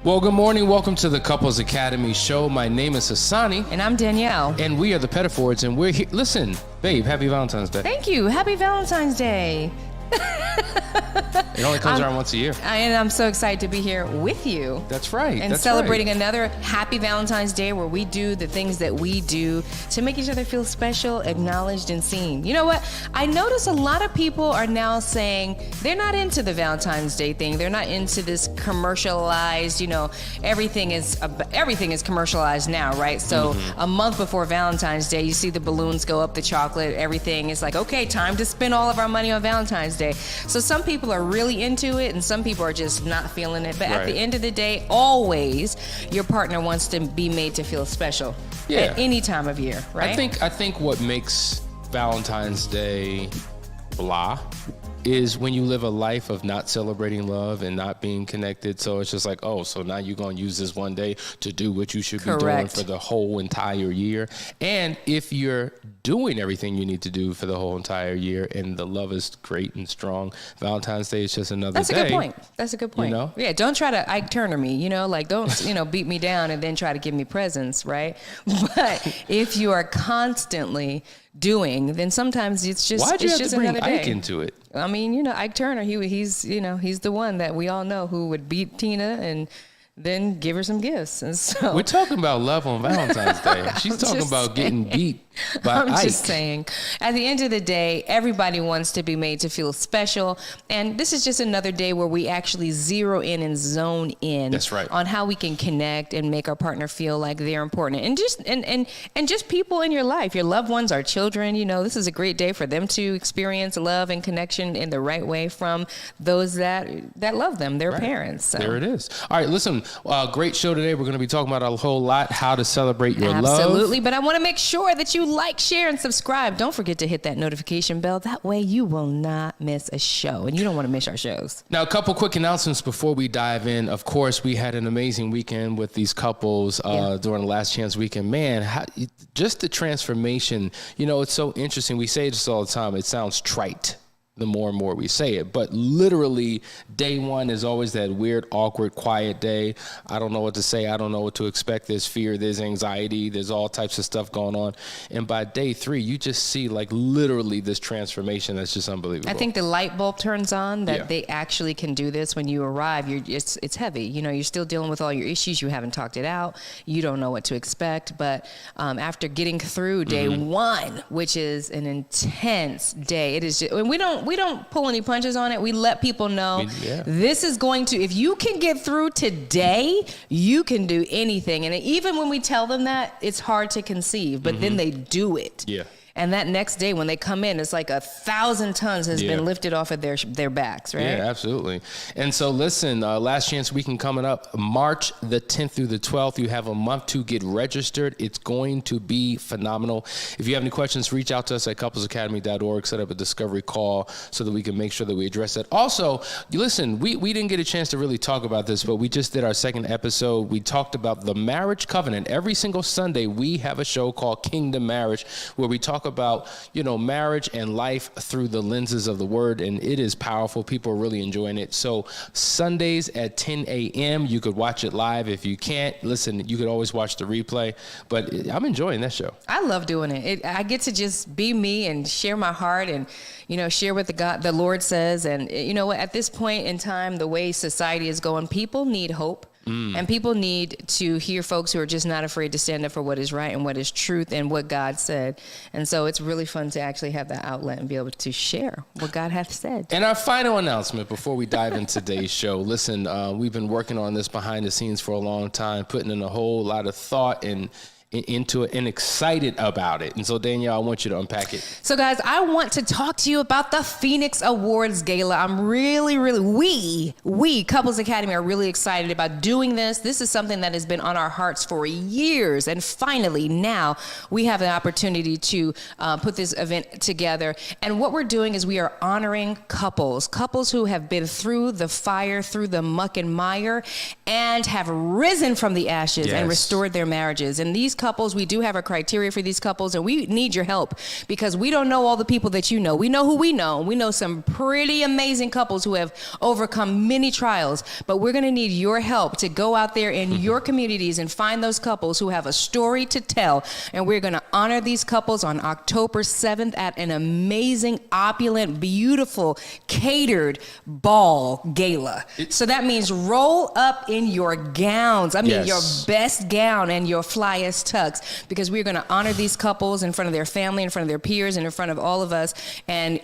Well, good morning. Welcome to the Couples Academy show. My name is Hassani. And I'm Danielle. And we are the Pettifords, and we're here. Listen, babe, happy Valentine's Day. Thank you. Happy Valentine's Day. It only comes around once a year. And I'm so excited to be here with you. That's right. And celebrating another happy Valentine's Day where we do the things that we do to make each other feel special, acknowledged, and seen. You know what? I notice a lot of people are now saying they're not into the Valentine's Day thing. They're not into this commercialized, everything is commercialized now, right? So a month before Valentine's Day, you see the balloons go up, the chocolate, everything is like, okay, time to spend all of our money on Valentine's Day. So some people are really into it and some people are just not feeling it. But at the end of the day, always your partner wants to be made to feel special at any time of year, right? I think what makes Valentine's Day blah is when you live a life of not celebrating love and not being connected. So it's just like, oh, so now you're going to use this one day to do what you should be doing for the whole entire year. And if you're doing everything you need to do for the whole entire year and the love is great and strong, Valentine's Day is just another day. That's a good point. That's a good point. Yeah, don't try to Ike Turner me, don't, beat me down and then try to give me presents, right? But if you are constantly doing, then sometimes it's just Why'd you have to bring another day. Ike into it? I mean, Ike Turner, he's the one that we all know who would beat Tina and then give her some gifts. And so we're talking about love on Valentine's Day. She's talking about getting beat by I'm Ike. just saying, at the end of the day, everybody wants to be made to feel special. And this is just another day where we actually zero in and zone in on how we can connect and make our partner feel like they're important. And just people in your life, your loved ones, our children, this is a great day for them to experience love and connection in the right way from those that love them, their parents. So. There it is. All right, listen, great show today. We're going to be talking about a whole lot, how to celebrate your love. Absolutely, but I want to make sure that you like, share, and subscribe. Don't forget to hit that notification bell. That way you will not miss a show, and you don't want to miss our shows. Now, a couple quick announcements before we dive in. Of course, we had an amazing weekend with these couples during the Last Chance weekend. Man, just the transformation, it's so interesting. We say this all the time. It sounds trite the more and more we say it, but literally day one is always that weird, awkward, quiet day. I don't know what to say. I don't know what to expect. There's fear, there's anxiety, there's all types of stuff going on. And by day three, you just see literally this transformation that's just unbelievable. I think the light bulb turns on that they actually can do this. When you arrive, it's heavy. You're still dealing with all your issues. You haven't talked it out. You don't know what to expect. But after getting through day one, which is an intense day, it is just, and we don't pull any punches on it. We let people know this is going to, if you can get through today, you can do anything. And even when we tell them that, it's hard to conceive, but then they do it. Yeah. And that next day when they come in, it's like 1,000 tons has been lifted off of their backs, right? Yeah, absolutely. And so listen, Last Chance Weekend coming up March the 10th through the 12th. You have a month to get registered. It's going to be phenomenal. If you have any questions, reach out to us at couplesacademy.org. Set up a discovery call so that we can make sure that we address that. Also, listen, we didn't get a chance to really talk about this, but we just did our second episode. We talked about the marriage covenant. Every single Sunday, we have a show called Kingdom Marriage where we talk about, marriage and life through the lenses of the word, and it is powerful. People are really enjoying it. So Sundays at 10 a.m., you could watch it live. If you can't, listen, you could always watch the replay, but I'm enjoying that show. I love doing it. I get to just be me and share my heart and, share what the Lord says. And you know what, at this point in time, the way society is going, people need hope. And people need to hear folks who are just not afraid to stand up for what is right and what is truth and what God said. And so it's really fun to actually have that outlet and be able to share what God hath said. And our final announcement before we dive into today's show. Listen, we've been working on this behind the scenes for a long time, putting in a whole lot of thought and into it and excited about it. And so, Danielle, I want you to unpack it. So, guys, I want to talk to you about the Phoenix Awards Gala. I'm really, we, Couples Academy, are really excited about doing this. This is something that has been on our hearts for years. And finally, now we have an opportunity to put this event together. And what we're doing is we are honoring couples who have been through the fire, through the muck and mire, and have risen from the ashes and restored their marriages. And these couples. We do have a criteria for these couples, and we need your help because we don't know all the people that you know. We know who we know. We know some pretty amazing couples who have overcome many trials, but we're going to need your help to go out there in your communities and find those couples who have a story to tell. And we're going to honor these couples on October 7th at an amazing, opulent, beautiful, catered ball gala. So that means roll up in your gowns. I mean, your best gown and your flyest tux, because we're going to honor these couples in front of their family, in front of their peers, and in front of all of us. And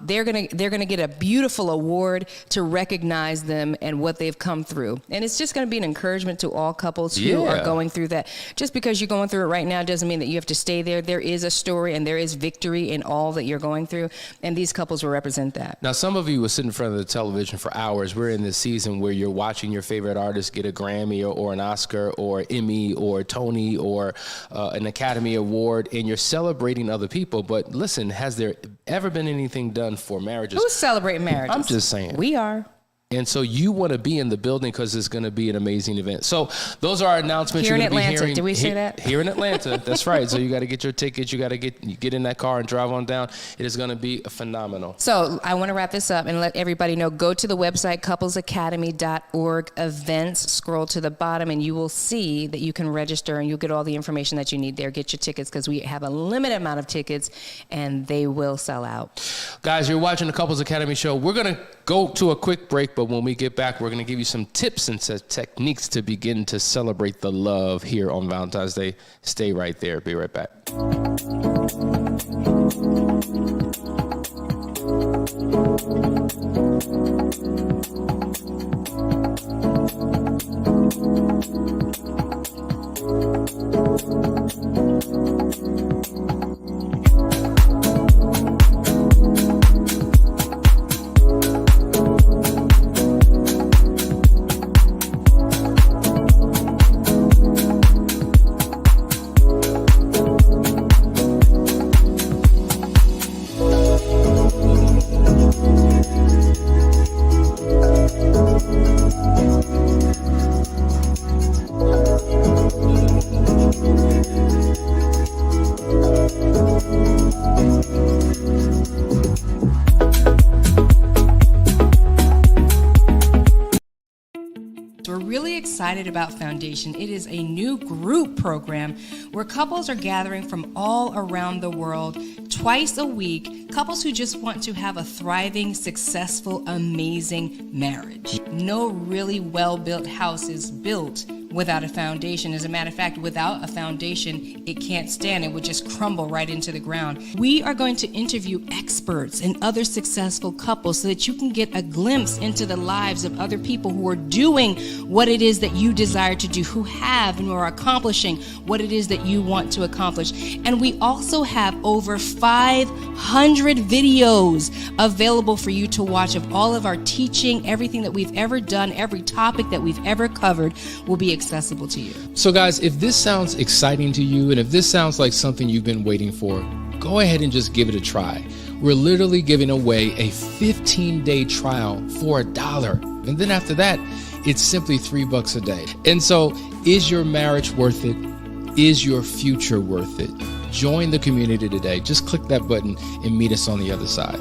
they're gonna get a beautiful award to recognize them and what they've come through. And it's just going to be an encouragement to all couples who are going through that. Just because you're going through it right now doesn't mean that you have to stay there. There is a story and there is victory in all that you're going through, and these couples will represent that. Now, some of you will sit in front of the television for hours. We're in this season where you're watching your favorite artist get a Grammy or an Oscar or Emmy or Tony or an Academy Award, and you're celebrating other people. But listen, has there ever been anything done for marriages? Who's celebrating marriages? I'm just saying. We are. And so you want to be in the building because it's going to be an amazing event. So those are our announcements. Here in you're Atlanta. Be hearing, Did we say that? Here in Atlanta. That's right. So you got to get your tickets. You got to get in that car and drive on down. It is going to be phenomenal. So I want to wrap this up and let everybody know, go to the website, couplesacademy.org events, scroll to the bottom, and you will see that you can register and you'll get all the information that you need there. Get your tickets because we have a limited amount of tickets and they will sell out. Guys, you're watching the Couples Academy show. We're going to go to a quick break, but when we get back, we're going to give you some tips and techniques to begin to celebrate the love here on Valentine's Day. Stay right there. Be right back. Excited about Foundation. It is a new group program where couples are gathering from all around the world twice a week, couples who just want to have a thriving, successful, amazing marriage. No really well-built house is built without a foundation. As a matter of fact, without a foundation, it can't stand. It would just crumble right into the ground. We are going to interview experts and other successful couples so that you can get a glimpse into the lives of other people who are doing what it is that you desire to do, who have and are accomplishing what it is that you want to accomplish. And we also have over 500 videos available for you to watch of all of our teaching. Everything that we've ever done, every topic that we've ever covered will be accessible to you. So guys, if this sounds exciting to you and if this sounds like something you've been waiting for, go ahead and just give it a try. We're literally giving away a 15-day trial for $1. And then after that, it's simply $3 a day. And so, is your marriage worth it? Is your future worth it? Join the community today. Just click that button and meet us on the other side.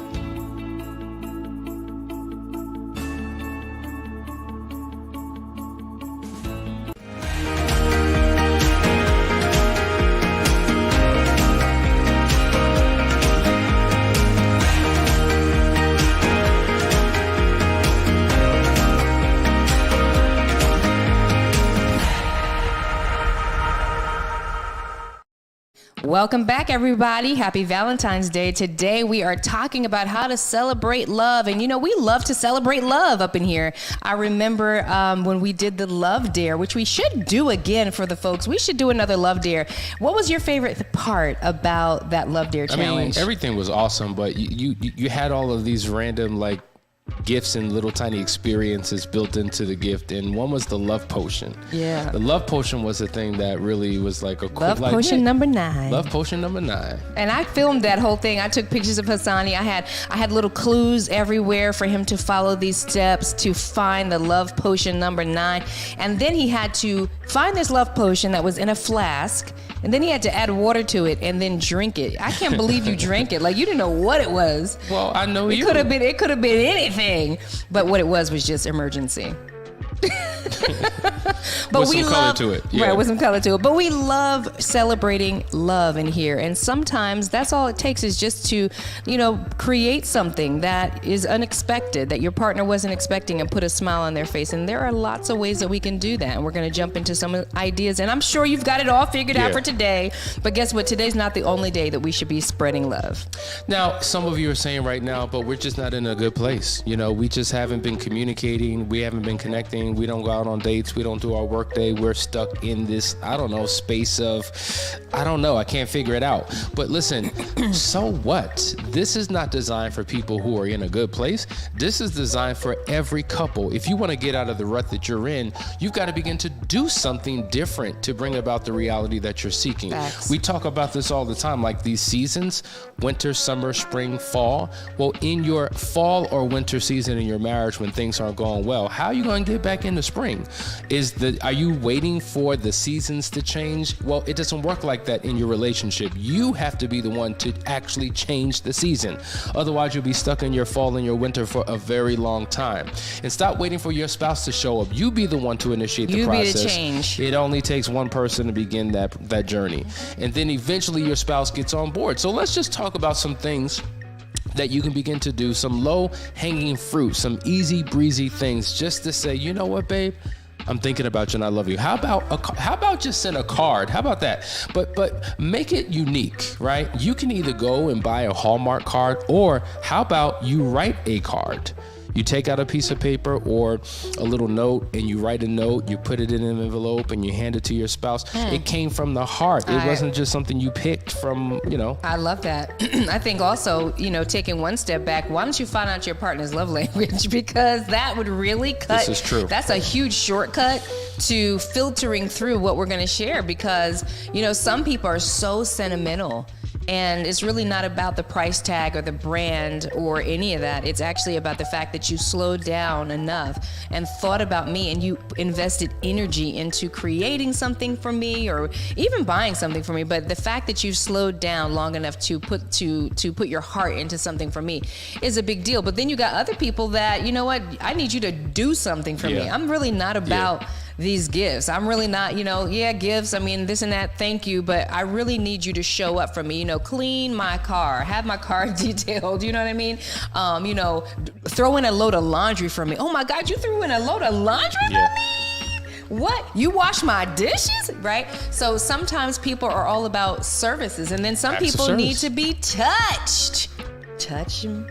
Welcome back, everybody. Happy Valentine's Day. Today we are talking about how to celebrate love. And you know, we love to celebrate love up in here. I remember when we did the Love Dare, which we should do again for the folks. We should do another Love Dare. What was your favorite part about that Love Dare challenge? I mean, everything was awesome, but you had all of these random like gifts and little tiny experiences built into the gift, and one was the love potion. Yeah, the love potion was the thing that really was like a love potion number 9. Love potion number 9. And I filmed that whole thing. I took pictures of Hassani. I had little clues everywhere for him to follow these steps to find the love potion number 9, and then he had to find this love potion that was in a flask And then he had to add water to it and then drink it. I can't believe you drank it. Like, you didn't know what it was. Well, I know it you. It could have been anything. But what it was just emergency. But with some color to it. Yeah. Right, with some color to it. But we love celebrating love in here. And sometimes that's all it takes is just to, create something that is unexpected, that your partner wasn't expecting, and put a smile on their face. And there are lots of ways that we can do that. And we're going to jump into some ideas. And I'm sure you've got it all figured out for today. But guess what? Today's not the only day that we should be spreading love. Now, some of you are saying right now, but we're just not in a good place. We just haven't been communicating. We haven't been connecting. We don't go out on dates. We don't do our work day. We're stuck in this, space of, I can't figure it out. But listen, so what? This is not designed for people who are in a good place. This is designed for every couple. If you want to get out of the rut that you're in, you've got to begin to do something different to bring about the reality that you're seeking. Facts. We talk about this all the time, like these seasons, winter, summer, spring, fall. Well, in your fall or winter season in your marriage, when things aren't going well, how are you going to get back into spring? Are you waiting for the seasons to change? Well, it doesn't work like that in your relationship. You have to be the one to actually change the season. Otherwise, you'll be stuck in your fall and your winter for a very long time. And stop waiting for your spouse to show up. You be the one to initiate the process. You be the change. It only takes one person to begin that journey. And then eventually your spouse gets on board. So let's just talk about some things that you can begin to do, some low-hanging fruit, some easy breezy things, just to say, you know what, babe? I'm thinking about you and I love you. How about just send a card? How about that? But make it unique, right? You can either go and buy a Hallmark card, or how about you write a card? You take out a piece of paper or a little note and you write a note, you put it in an envelope and you hand it to your spouse. It came from the heart. It wasn't just something you picked from, I love that. I think also, taking one step back, why don't you find out your partner's love language? Because that would really cut. This is true. That's a huge shortcut to filtering through what we're going to share, because, some people are so sentimental. And it's really not about the price tag or the brand or any of that. It's actually about the fact that you slowed down enough and thought about me, and you invested energy into creating something for me, or even buying something for me. But the fact that you've slowed down long enough to put your heart into something for me is a big deal. But then you got other people that, I need you to do something for me. I'm really not about these gifts. I'm really not, gifts, this and that, thank you, but I really need you to show up for me, clean my car, have my car detailed, you know what I mean? Throw in a load of laundry for me. Oh my God, you threw in a load of laundry for me? What? You wash my dishes? Right? So sometimes people are all about services, and then some people need to be touched. Touch them.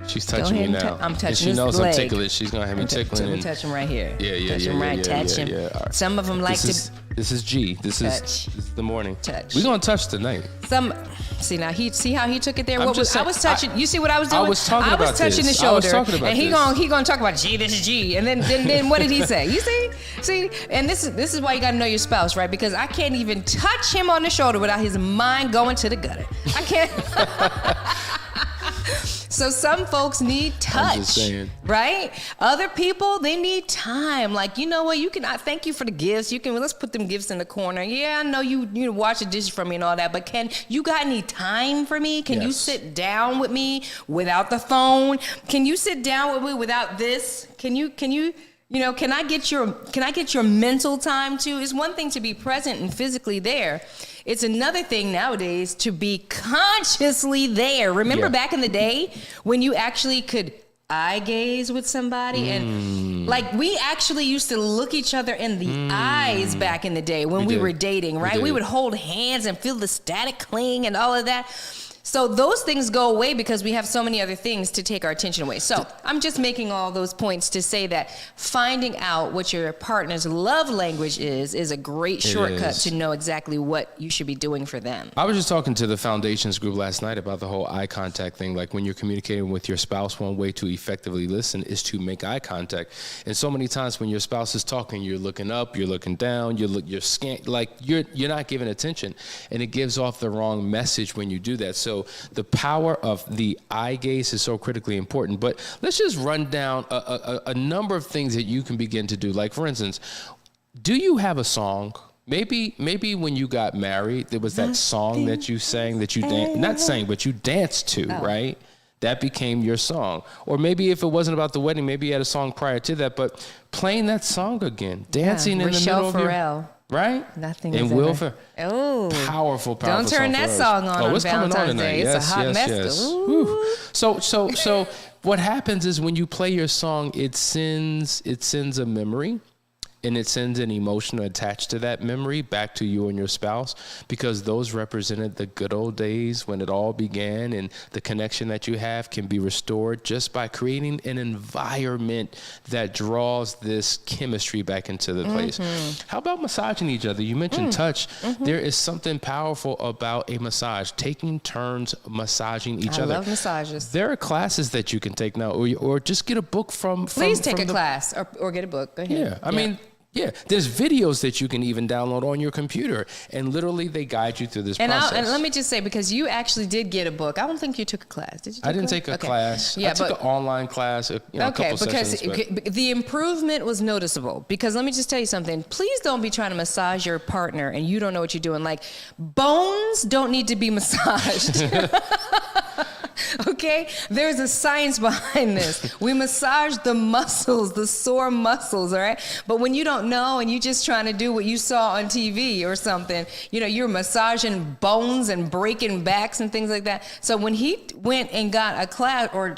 She's touching me now. I'm touching his sh She knows leg. I'm ticklish. She's going to have me tickling. I'm touch him right here. Yeah. Touch him right. Touch him. Right. Some of them like This is G. This is the morning. Touch. We're going to touch tonight. See how he took it there? I was touching. You see what I was doing? I was talking about touching this. the shoulder. I was talking about and he gonna talk about G, this is G. And then what did he say? You see? And this is why you gotta know your spouse, right? Because I can't even touch him on the shoulder without his mind going to the gutter. I can't. So some folks need touch, right? Other people, they need time. Like, you know what? I thank you for the gifts. Let's put them gifts in the corner. Yeah, I know you wash the dishes for me and all that, but you got any time for me? Can you sit down with me without the phone? Can you sit down with me without this? Can I get your mental time too? It's one thing to be present and physically there. It's another thing nowadays to be consciously there. Remember back in the day when you actually could eye gaze with somebody, and like we actually used to look each other in the eyes back in the day when we were dating, right? We would hold hands and feel the static cling and all of that. So those things go away because we have so many other things to take our attention away. So I'm just making all those points to say that finding out what your partner's love language is a great shortcut to know exactly what you should be doing for them. I was just talking to the Foundations group last night about the whole eye contact thing. Like when you're communicating with your spouse, one way to effectively listen is to make eye contact. And so many times when your spouse is talking, you're looking up, you're looking down, you're you're not giving attention, and it gives off the wrong message when you do that. So the power of the eye gaze is so critically important. But let's just run down a number of things that you can begin to do. Like, for instance, do you have a song Maybe when you got married, there was that song that you sang that you not sang, but you danced to, right? That became your song. Or maybe if it wasn't about the wedding, maybe you had a song prior to that, but playing that song again, dancing in the middle of your... Right? Nothing and is Will ever. Powerful Don't turn that song on it's Valentine's coming on tonight. Day. Yes, it's a hot mess. So what happens is when you play your song, it sends a memory. And it sends an emotion attached to that memory back to you and your spouse, because those represented the good old days when it all began, and the connection that you have can be restored just by creating an environment that draws this chemistry back into the place. How about massaging each other? You mentioned touch. There is something powerful about a massage, taking turns massaging each other. I love massages. There are classes that you can take now, or just get a book from Please take a class or get a book. Go ahead. Yeah, I mean, yeah, there's videos that you can even download on your computer, and literally they guide you through this process. And let me just say, because you actually did get a book, I don't think you took a class. Did you? I didn't take a class. Yeah, I took an online class. A couple sessions. Because the improvement was noticeable. Because let me just tell you something. Please don't be trying to massage your partner and you don't know what you're doing. Like, bones don't need to be massaged. Okay? There's a science behind this. We massage the muscles, the sore muscles, all right? But when you don't know and you're just trying to do what you saw on TV or something, you're massaging bones and breaking backs and things like that. So when he went and got a class or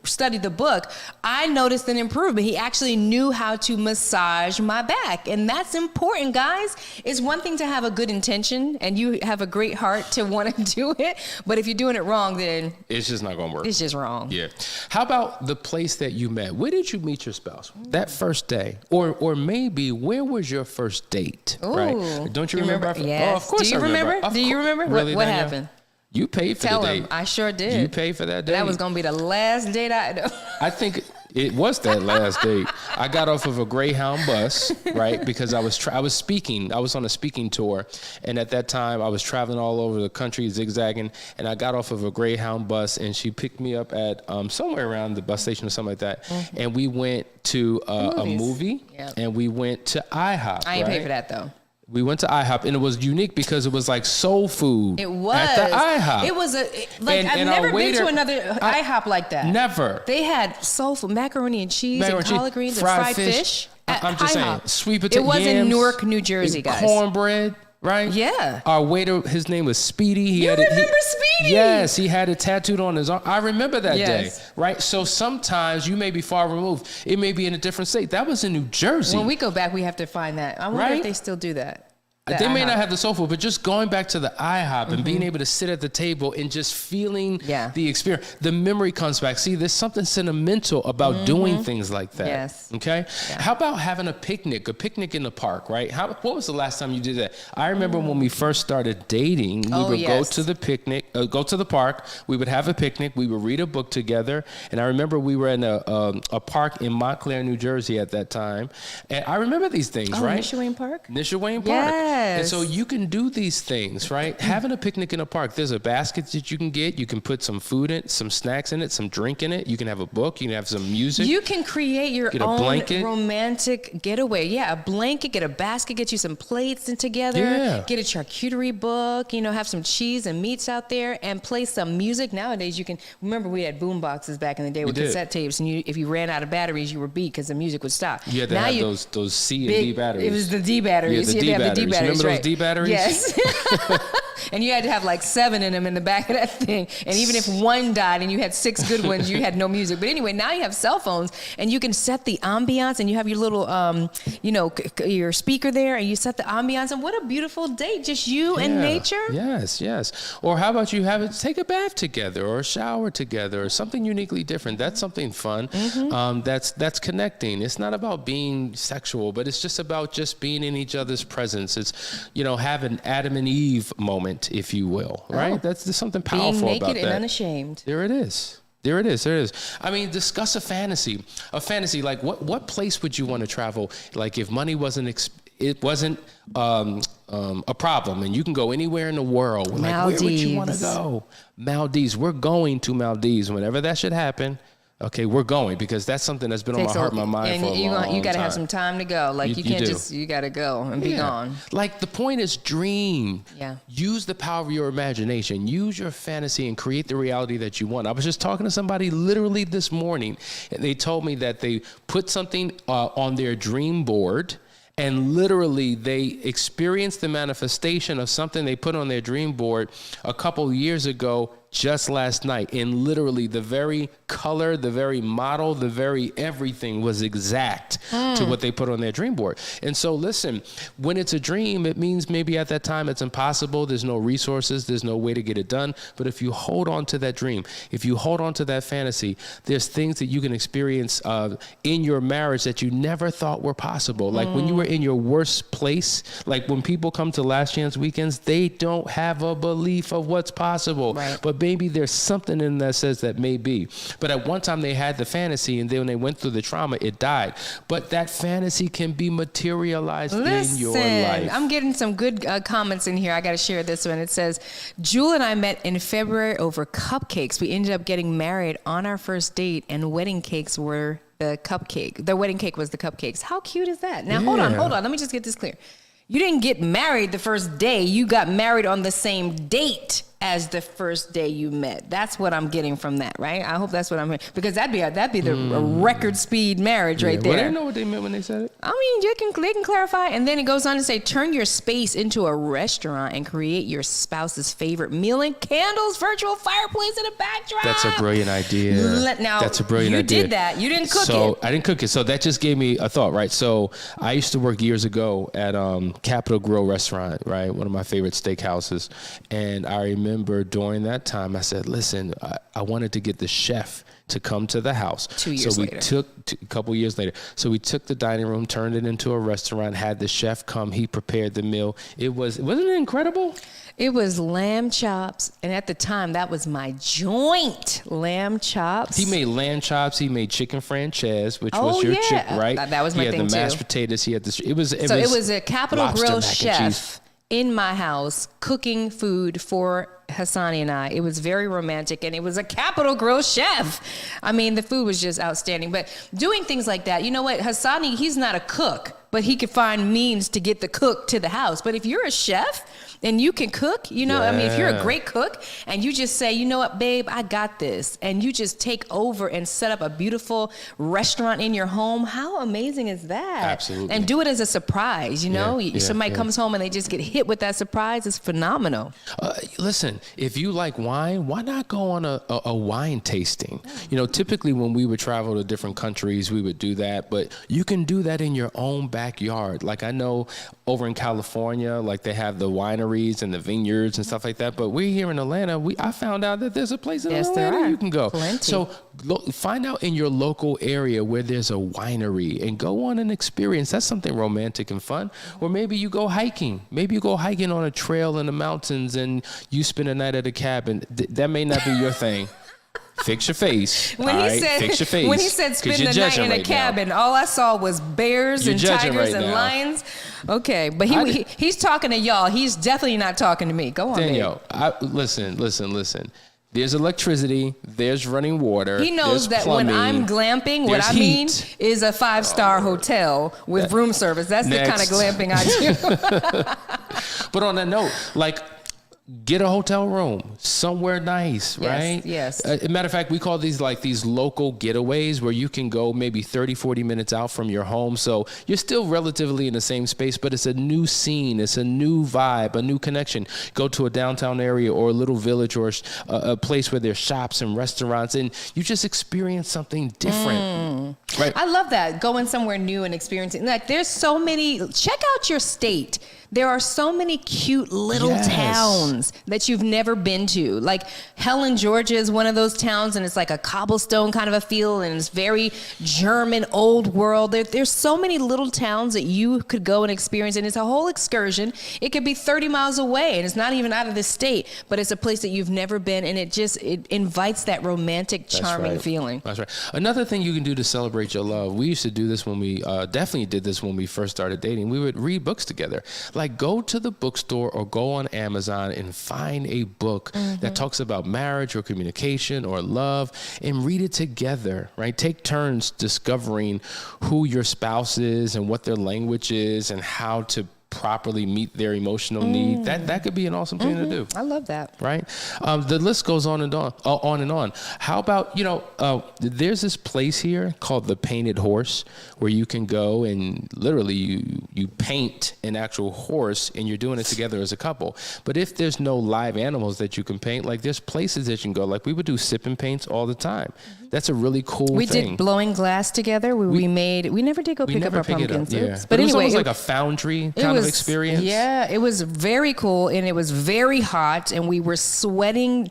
studied the book, I noticed an improvement. He actually knew how to massage my back. And that's important, guys. It's one thing to have a good intention and you have a great heart to want to do it. But if you're doing it wrong, then it's just not going to work. It's just wrong. Yeah. How about the place that you met? Where did you meet your spouse? That first day? Or maybe where was your first date? Ooh. Right? Don't you remember? Yes. Oh, of course Do you remember? Do you remember? Really, what happened? You paid for Tell the date. him. I sure did. You paid for that date. That was going to be the last date I know. I think it was that last date. I got off of a Greyhound bus, right? Because I was speaking. I was on a speaking tour. And at that time, I was traveling all over the country, zigzagging. And I got off of a Greyhound bus, and she picked me up at somewhere around the bus station or something like that. Mm-hmm. And we went to a movie, and we went to IHOP. I ain't pay for that, though. We went to IHOP, and it was unique because it was like soul food. It was. At the IHOP. It was I've never been to another IHOP like that. Never. They had soul food, macaroni and cheese, and collard greens, and fried fish. I'm just saying, sweet potato yams. It was in Newark, New Jersey, guys. Cornbread. Right? Yeah. Our waiter, his name was Speedy. You remember Speedy? Yes, he had it tattooed on his arm. I remember that day, right? So sometimes you may be far removed. It may be in a different state. That was in New Jersey. When we go back, we have to find that. I wonder if they still do that. They may not have the soul food, but just going back to the IHOP and being able to sit at the table and just feeling the experience, the memory comes back. See, there's something sentimental about doing things like that. Yes. Okay? Yeah. How about having a picnic in the park, right? What was the last time you did that? I remember when we first started dating, we would go to the picnic, go to the park. We would have a picnic. We would read a book together. And I remember we were in a park in Montclair, New Jersey at that time. And I remember these things, right? Nishawayne Park? Nishawayne Park. Yes. And so you can do these things, right? Having a picnic in a park, there's a basket that you can get. You can put some food in it, some snacks in it, some drink in it. You can have a book. You can have some music. You can create your own romantic getaway. Yeah, a blanket, get a basket, get you some plates and together. Yeah. Get a charcuterie book, have some cheese and meats out there and play some music. Nowadays, you can, remember we had boom boxes back in the day with cassette tapes, and if you ran out of batteries, you were beat because the music would stop. You had to have those C and D batteries. It was the D batteries. Yeah, the D batteries. Remember those D batteries? Yes. And you had to have like 7 in them in the back of that thing. And even if one died and you had 6 good ones, you had no music. But anyway, now you have cell phones and you can set the ambiance and you have your little, your speaker there and you set the ambiance. And what a beautiful date. Just you and nature. Yes, yes. Or how about you take a bath together or a shower together or something uniquely different. That's something fun. Mm-hmm. That's connecting. It's not about being sexual, but it's just about just being in each other's presence. It's, have an Adam and Eve moment, if you will, right? There's something powerful about that. Being naked and unashamed. There it is. There it is. I mean, discuss a fantasy. A fantasy, like what place would you want to travel? Like if money wasn't a problem and you can go anywhere in the world. Like, where would you want to go? Maldives. We're going to Maldives whenever that should happen. Okay, we're going, because that's something that's been on my heart and my mind for a long time. You got to have some time to go. Like you can't just, you got to go and be gone. Like the point is dream. Yeah. Use the power of your imagination. Use your fantasy and create the reality that you want. I was just talking to somebody literally this morning, and they told me that they put something on their dream board, and literally they experienced the manifestation of something they put on their dream board a couple years ago, just last night. And literally the very color, the very model, the very everything was exact to what they put on their dream board. And so listen, when it's a dream, it means maybe at that time it's impossible. There's no resources. There's no way to get it done. But if you hold on to that dream, if you hold on to that fantasy, there's things that you can experience in your marriage that you never thought were possible. Like when you were in your worst place, like when people come to Last Chance Weekends, they don't have a belief of what's possible. Right. But maybe there's something in that says that may be. But at one time they had the fantasy, and then when they went through the trauma, it died. But that fantasy can be materialized in your life. I'm getting some good comments in here. I got to share this one. It says, Jewel and I met in February over cupcakes. We ended up getting married on our first date, and wedding cakes were the cupcake. The wedding cake was the cupcakes. How cute is that? Now, hold on. Let me just get this clear. You didn't get married the first day. You got married on the same date as the first day you met. That's what I'm getting from that, right? I hope that's what I'm hearing, because that'd be the record speed marriage right there. Well, I didn't know what they meant when they said it. I mean, they can clarify. And then it goes on to say, turn your space into a restaurant and create your spouse's favorite meal and candles, virtual fireplace in a backdrop. That's a brilliant idea. That's a brilliant idea. You did that. You didn't cook it. So I didn't cook it. So that just gave me a thought, right? So I used to work years ago at Capitol Grill restaurant, right? One of my favorite steakhouses. And I remember during that time, I said, listen, I wanted to get the chef to come to the house. 2 years later. A couple years later. So we took the dining room, turned it into a restaurant, had the chef come, he prepared the meal. Wasn't it incredible? It was lamb chops, and at the time, that was my joint, lamb chops. He made lamb chops. He made chicken franchise, which was your chick, right? That was my thing too. He had the mashed potatoes. He had this. It was a Capitol Grill chef in my house cooking food for Hassani and I. It was very romantic, and it was a Capitol Grill chef. I mean, the food was just outstanding. But doing things like that, you know what? Hassani, he's not a cook, but he could find means to get the cook to the house. But if you're a chef and you can cook, I mean, if you're a great cook and you just say, you know what, babe, I got this, and you just take over and set up a beautiful restaurant in your home, how amazing is that? Absolutely. And do it as a surprise, somebody comes home and they just get hit with that surprise. It's phenomenal. Listen, if you like wine, why not go on a wine tasting? Typically when we would travel to different countries, we would do that, but you can do that in your own backyard. Like I know over in California, like they have the wineries and the vineyards and stuff like that. But we're here in Atlanta. I found out that there's a place in Atlanta you can go. Plenty. So find out in your local area where there's a winery and go on an experience. That's something romantic and fun. Or maybe you go hiking. Maybe you go hiking on a trail in the mountains and you spend a night at a cabin. That may not be your thing. Fix your face. Fix your face. When he said spend the night in a cabin, all I saw was bears and tigers and lions. Okay, but he's talking to y'all. He's definitely not talking to me. Go on, Danielle. Listen. There's electricity. There's running water. He knows that when I'm glamping, what I mean is a 5-star hotel with room service. That's the kind of glamping I do. But on that note, get a hotel room somewhere nice, right? Yes. Matter of fact, we call these these local getaways where you can go maybe 30, 40 minutes out from your home. So you're still relatively in the same space, but it's a new scene. It's a new vibe, a new connection. Go to a downtown area or a little village or a place where there's shops and restaurants, and you just experience something different. Right? I love that. Going somewhere new and experiencing. There's so many. Check out your state. There are so many cute little towns that you've never been to. Like Helen, Georgia is one of those towns, and it's like a cobblestone kind of a feel, and it's very German, old world. There's so many little towns that you could go and experience, and it's a whole excursion. It could be 30 miles away, and it's not even out of the state, but it's a place that you've never been, and it invites that romantic, charming feeling. That's right. Another thing you can do to celebrate celebrate your love. We used to do this when we definitely did this when we first started dating. We would read books together. Like, go to the bookstore or go on Amazon and find a book that talks about marriage or communication or love and read it together, right? Take turns discovering who your spouse is and what their language is and how to properly meet their emotional need. That could be an awesome thing to do. I love that. Right? The list goes on and on. How about, there's this place here called the Painted Horse where you can go and literally you paint an actual horse and you're doing it together as a couple. But if there's no live animals that you can paint, like there's places that you can go. Like we would do sip and paints all the time. That's a really cool thing. We did blowing glass together. We never did go pick up our pumpkins. Yeah. But it was anyway, almost like a foundry kind of experience. Yeah, it was very cool, and it was very hot, and we were sweating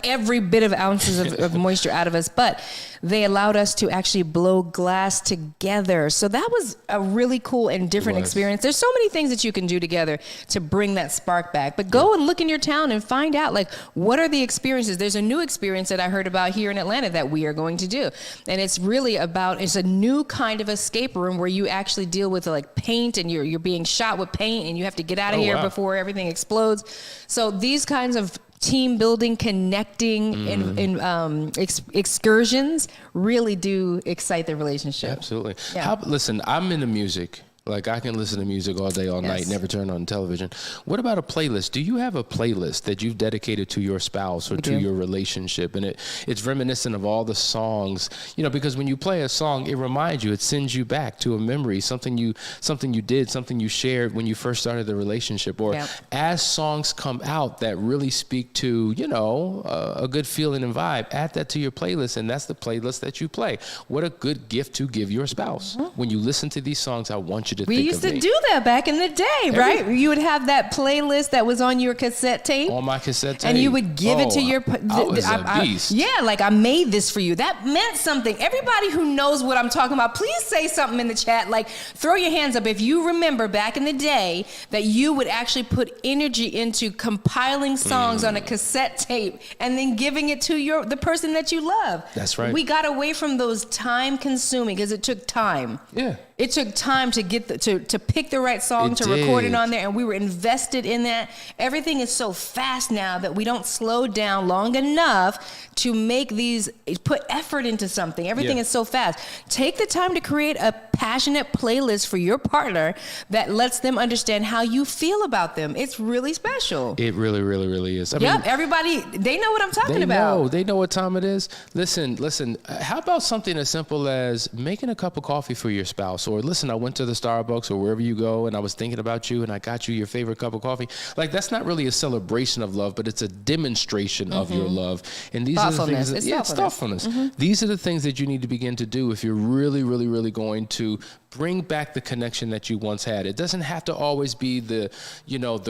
every bit of ounces of moisture out of us, but they allowed us to actually blow glass together. So that was a really cool and different experience. There's so many things that you can do together to bring that spark back. But go and look in your town and find out, like, what are the experiences? There's a new experience that I heard about here in Atlanta that we are going to do. And it's really it's a new kind of escape room where you actually deal with like paint, and you're being shot with paint, and you have to get out of here before everything explodes. So these kinds of team building, connecting, and excursions really do excite the relationship. Absolutely. Yeah. Listen, I'm into music. Like, I can listen to music all day, all night, never turn on television. What about a playlist? Do you have a playlist that you've dedicated to your spouse or to your relationship? And it's reminiscent of all the songs, because when you play a song, it reminds you, it sends you back to a memory, something you did, something you shared when you first started the relationship. Or as songs come out that really speak to, a good feeling and vibe, add that to your playlist, and that's the playlist that you play. What a good gift to give your spouse. When you listen to these songs, I want you to We think used of to me. do that back in the day, right? You would have that playlist that was on your cassette tape. On my cassette tape. And you would give it to your... I was a beast. Like, I made this for you. That meant something. Everybody who knows what I'm talking about, please say something in the chat. Like, throw your hands up if you remember back in the day that you would actually put energy into compiling songs on a cassette tape and then giving it to the person that you love. That's right. We got away from those time-consuming because it took time. Yeah. It took time to get to pick the right song, to record it on there, and we were invested in that. Everything is so fast now that we don't slow down long enough to put effort into something. Everything is so fast. Take the time to create a passionate playlist for your partner that lets them understand how you feel about them. It's really special. It really, really, really is. I mean, everybody, they know what I'm talking about. They know what time it is. Listen, how about something as simple as making a cup of coffee for your spouse? Or listen, I went to the Starbucks or wherever you go and I was thinking about you and I got you your favorite cup of coffee. Like, that's not really a celebration of love, but it's a demonstration of your love. And these are the things it's thoughtfulness. These are the things that you need to begin to do if you're really, really, really going to bring back the connection that you once had. It doesn't have to always be the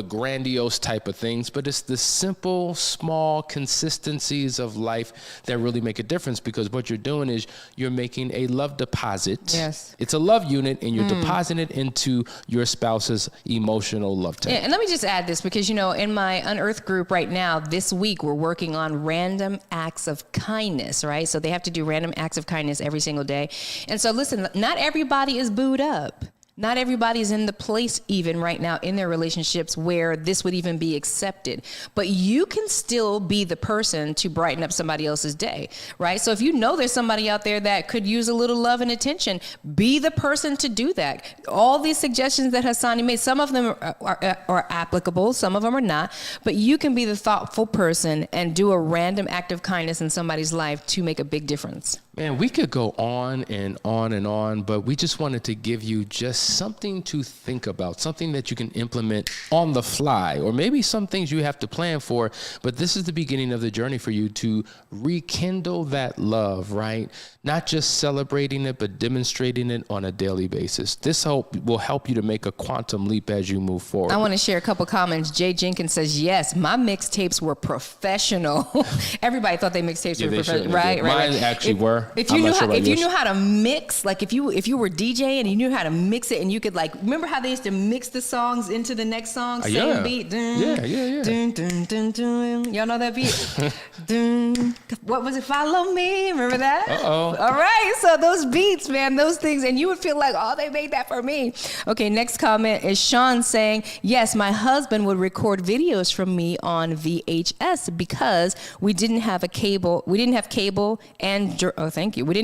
grandiose type of things, but it's the simple, small consistencies of life that really make a difference, because what you're doing is you're making a love deposit. Yes. It's a love unit, and you're depositing it into your spouse's emotional love tank. Yeah, and let me just add this, because, in my Unearthed group right now, this week, we're working on random acts of kindness, right? So they have to do random acts of kindness every single day. And so listen, not everybody is booed up. Not everybody is in the place even right now in their relationships where this would even be accepted. But you can still be the person to brighten up somebody else's day, right? So if you know there's somebody out there that could use a little love and attention, be the person to do that. All these suggestions that Hassani made, some of them are applicable, some of them are not. But you can be the thoughtful person and do a random act of kindness in somebody's life to make a big difference. Man, we could go on and on and on, but we just wanted to give you just something to think about, something that you can implement on the fly, or maybe some things you have to plan for, but this is the beginning of the journey for you to rekindle that love, right? Not just celebrating it, but demonstrating it on a daily basis. This will help you to make a quantum leap as you move forward. I want to share a couple comments. Jay Jenkins says, yes, my mixtapes were professional. Everybody thought they mixtapes were professional, right? Mine actually were. If you knew how to mix, like if you were DJ and you knew how to mix it, and you could like remember how they used to mix the songs into the next song, same beat. Yeah. Dun, dun, dun, dun. Y'all know that beat? Dun. What was it? Follow me. Remember that? Uh-oh. All right. So those beats, man, those things, and you would feel like, oh, they made that for me. Okay. Next comment is Sean saying, yes, my husband would record videos from me on VHS because we didn't have cable and we didn't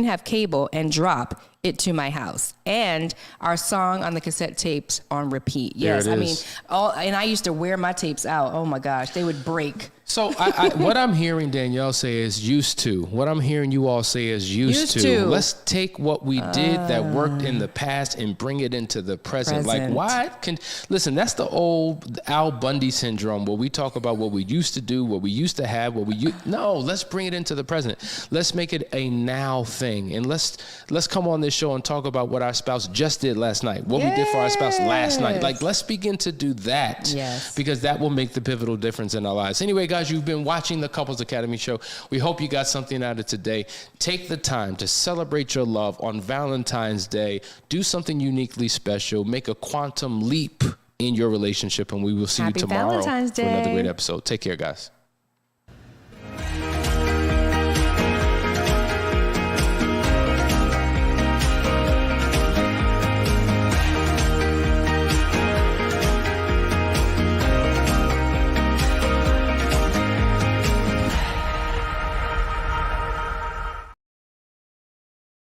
have cable and drop it to my house, and our song on the cassette tapes on repeat. Yes, I mean, and I used to wear my tapes out. Oh my gosh, they would break. So what I'm hearing Danielle say is used to. What I'm hearing you all say is used to. Let's take what we did that worked in the past and bring it into the present. Like, why listen, that's the old Al Bundy syndrome where we talk about what we used to do, what we used to have, no, let's bring it into the present. Let's make it a now thing. And let's come on this show and talk about what our spouse just did last night, what we did for our spouse last night. Like, let's begin to do that. Yes. Because that will make the pivotal difference in our lives. Anyway, guys, you've been watching the Couples Academy show. We hope you got something out of today. Take the time to celebrate your love on Valentine's Day. Do something uniquely special. Make a quantum leap in your relationship, and we will see you tomorrow for another great episode. Take care, guys.